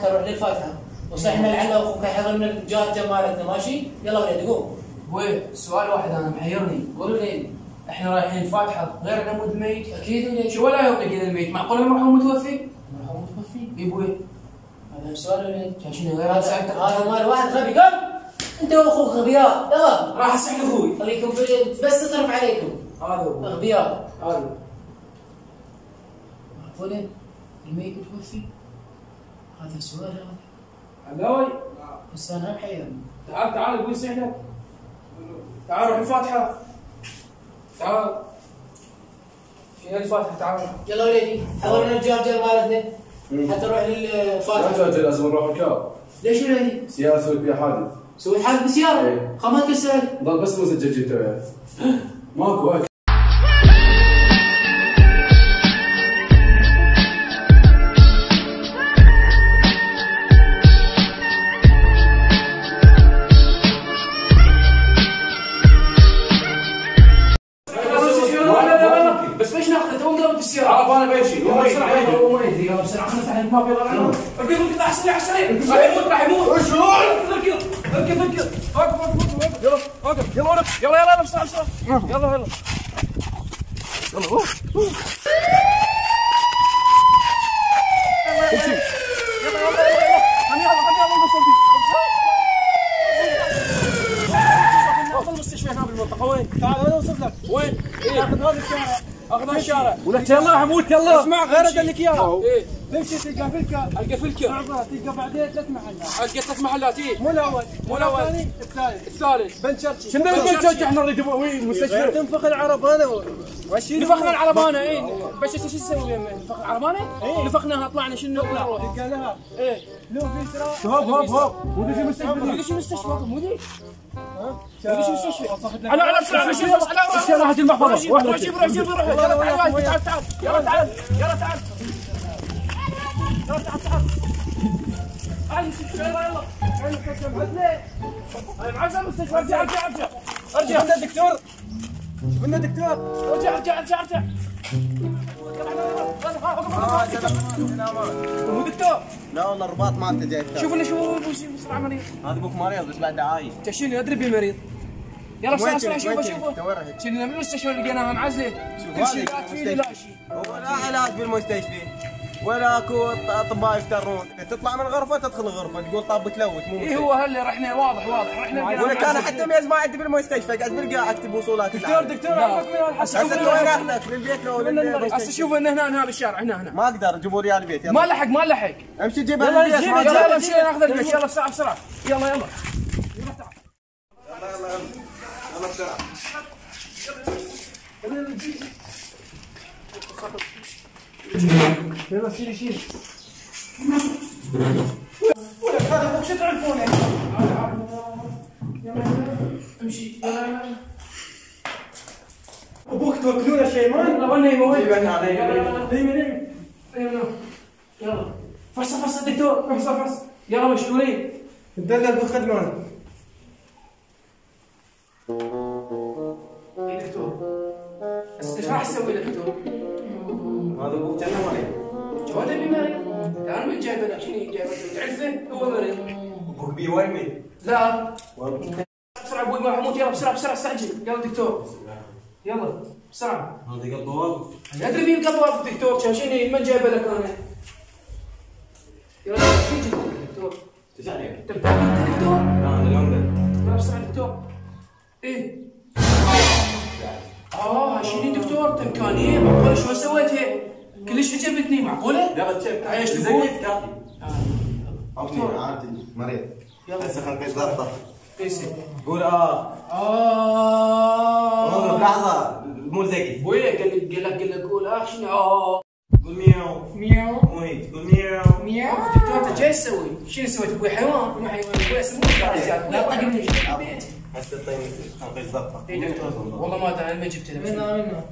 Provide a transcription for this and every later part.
حتى نروح للفاتحه، وصحنا لعل اخوك يحضر من الجارجه مالتنا. ماشي؟ يلا وليدي قوم. ابوي سؤال واحد انا محيرني. قول وليدي. احنا رايحين الفاتحه غير العمود الميت؟ اكيد وليدي. شو ولا يوم لقينا الميت؟ معقول المرحوم متوفي؟ المرحوم متوفي؟ اي ابوي. هذا سؤال وليدي. شنو غير هذا مال واحد غبي. قم انت واخوك غبياء. يلا راح اسحب اخوي. خليكم بس تصرف عليكم. هذا هو غبياء. هذا. معقوله الميت متوفي؟ هذا سؤال هذا. علاوي بس انا محيرني. تعال ابوي سحلك. تعال روح الفاتحه. تعال. شنو الفاتحه تعال. يلا وليدي حضر لنا الجارجر مالتنا حتى نروح للفاتحه. لا جاجل لازم نروح ركاب. ليش وليدي؟ سيارة سويت فيها حادث. سويت حادث بالسياره؟ ايه. خمات كسر. ضل بس مسجل جيته وياه. ماكو هاي. بس ليش ناخذه تو نضرب بالسياره؟ عرف انا بيمشي. يلا بسرعه يلا بسرعه خلنا نفتح الماب يلا اركض اركض على السريع على السريع راح يموت وشو؟ اركض وقف يلا وقف يلا وقف يلا بسرعه يلا المستشفى هنا بالمنطقه وين؟ تعال انا اوصف لك وين؟ اخذ هذا الشارع اخذ هالشارع ولك يلا حمود يلا اسمع غير اقول لك اياها تمشي تلقى فلكه القى فلكه تلقى بعدين 3 محلات القى 3 محلات اي مو الاول الثاني الثالث بنشرشي شنو بنشرشي احنا نريد وين المستشفى تنفخ العربانه نفخنا العربانه اي بس شو نسوي نفخ العربانه؟ نفخناها طلعنا شنو نطلع تلقى لها ايه لو في اسراء هوب مو دي مستشفى مو دي ليش مستشفى؟ انا بسرعه مشي على راحت المحفظه روح تعال يلا تعال يلا معزه المستشفى ارجع قلنا دكتور ارجع مو دكتور لا والله الرباط ما انت جاي. شوف لي شو بسرعه مريض هذا ابوك مريض بس بعد عايش. شنو ادري بيه مريض. يلا بسرعه شوفه شنو من المستشفى لقيناها معزه كل شيء لا تفيد لا شيء. هو لا علاج بالمستشفى ولا اكو اطباء يفترون، تطلع من الغرفه تدخل الغرفه تقول طاب تلوث مو. اي هو هلا رحنا واضح رحنا ولك انا حتى ميز ما عندي بالمستشفى قاعد بالقاع اكتب وصولات. دكتور هسه وين احلك للبيت لو هسه شوف ان هنا بالشارع هنا ما اقدر جيبوا لي البيت. ما لحق امشي جيبها للبيت. يلا امشي ناخذ البيت يلا بسرعه يلا بسرعه يلا شيل ولك هذا ابوك شو تعرفونه؟ يلا امشي يلا ابوك توكلونه شيء ما يلا وين يلا فصل دكتور فصل يلا مشكورين ندلل بالخدمه. اي دكتور بس ايش راح تسوي دكتور؟ هذا ابوك كان مريض. جوده بمريض؟ كان من جايبه شنو جايبه تعرفه هو مريض. ابوك بي وين مين؟ لا بسرعه ابوي ما حموت يلا بسرعه استعجل يلا دكتور يلا بسرعه. هذا قلبه واقف. انا ادري مين قلبه واقف دكتور كان شنو من جايبه لك انا؟ يلا شو دكتور؟ تسالني انت متاكد دكتور؟ لا انا لندن. يلا بسرعه دكتور. ايه شنو دكتور تمكانيه معقوله شو سويتها؟ كلش عجبتني معقوله؟ يلا تشيك ايش تقول؟ زيت كافي. دكتور عادي مريض. يلا هسه خلينا نقيس ضغطه. قيسي قول لحظه مو زكي. ابوي قال لك قول شنو قول مياو مياو وين قول مياو دكتور انت جاي تسوي؟ شنو سويت ابوي حيوان؟ مو حيوان ابوي اسمه لا طقني البيت. هسه نقيس ضغطه. اي دكتور والله ما ادري انا ما جبت له منه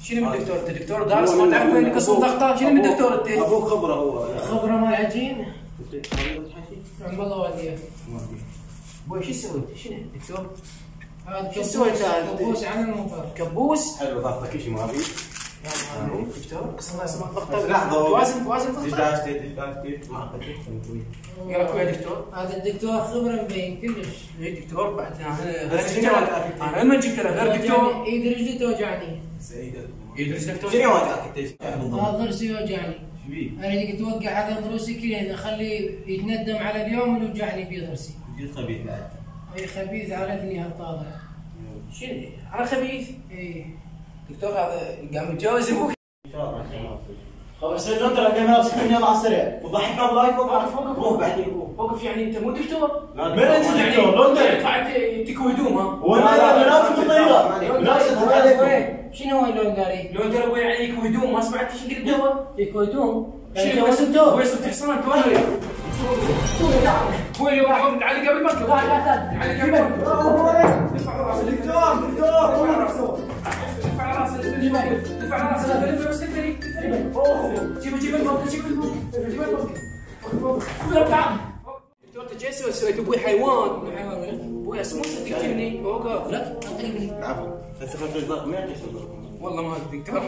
شنو من دكتور؟ انت دكتور دارس ما تعرف وين يقصون ضغطه؟ شنو من دكتور انت؟ ابوك خبره هو خبره مال عجين. عم الله والديه ابوي شو سويت؟ شنو دكتور؟ هذا شو سويت هذا؟ كبوس عن المنطقه. كبوس؟ حلو ضغطك شيء ما في. دكتور قسم اسمه لحظه وازن ايش معقد يا دكتور هذا الدكتور خبره مبين كلش. اي دكتور بعد انا لما جبت له غير دكتور ايد رجلي توجعني. يدرس دكتور شنو وجعك انت؟ هذا ضرسي يوجعني. اريدك توقع هذا ضروسي كلين اخليه يتندم على اليوم اللي وجعني بيه ضرسي. خبيث بعد. اي خبيث عرفني هالطابع. شنو انا خبيث؟ اي دكتور هذا قام يتجاوز ابوك. خلاص سيد انت لقينا نفسك من يلا على السريع. وضحكنا بلايف وقف بعدين وقف يعني انت مو دكتور؟ من انت دكتور؟ لو انت طلعت تكوي هدوم ها؟ وانا منافق الطياره منافق عليكم. شنو هو اللون داري؟ لو انت ابوي يعني يكوي هدوم ما سمعت ايش قلت دواء؟ يكويتون. شنو ويصل تحصان تولي هو اللي راح علي قبل ما تطلع علي قبل ما تطلع دفع راسه دفع راسه بس جيب الموقع دكتور انت جاي سويت ابوي حيوان ابوي اسمه تكتبني اوقف لا تقريبا. عفوا استفدت الضغط ما يعطيك والله ما ادري دكتور